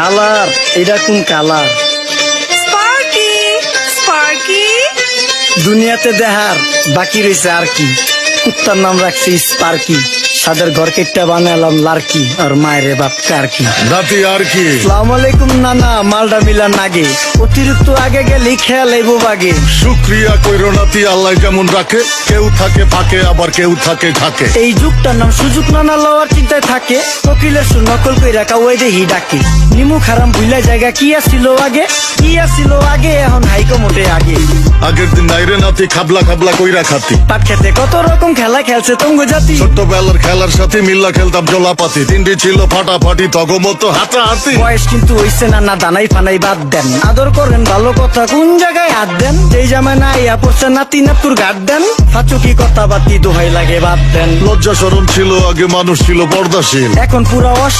খালার এটা কোন কালার? স্পার্কি স্পার্কি দুনিয়াতে দেহার বাকি রয়েছে আর কি। কুত্তার নাম রাখছি স্পার্কি, সাদের ঘর কেটটা বানালাম লার্কি, আর মায়ের বাপ কার্কি। নাতি আর কি? আসসালামু আলাইকুম নানা, মালডা মিলা নাগে, অতিরিক্ত আগে গেলে খেয়াল আইবো বাগে। শুক্রিয়া কইরো নাতি, আল্লাহ যেমন রাখে, কেউ থাকে ফাঁকে আবার কেউ থাকে ঝাঁকে। এই যুগটার নাম সুযোগ নানা লওয়ার চিন্তায় থাকে, কোকিলের সুর নকল কইরা কাওয়াই দেহি ডাকে। নিমু খারাম ভুলা জায়গা কি আসিল আগে, কি আসিল আগে, এখন হাইকো মোটে আগে। আগের দিন নাইরে নাতি খাবলা খাবলা কইরা খাতি, পাট খেতে কত রকম খেলা খেলছে তঙ্গ জাতি। ছোট্টবেলার খেলার সাথে মিল্লা খেলতাম জলাপাতি, তিনটি ছিল ফাটাফাটি তগমতো হাতাহাতি। বয়স কিন্তু হইছে না, না দানাই ফানাই বাদ দেন, আদর করেন ভালো কথা কোন জায়গায় হাত দেন। যেই জামায় না ইয়া পড়ছে নাতি নাতুর গাট দেন, ফাচুকি কথা বাতি দোহাই লাগে বাদ দেন। লজ্জা শরম ছিল আগে, মানুষ ছিল পর্দাশীল, এখন পুরা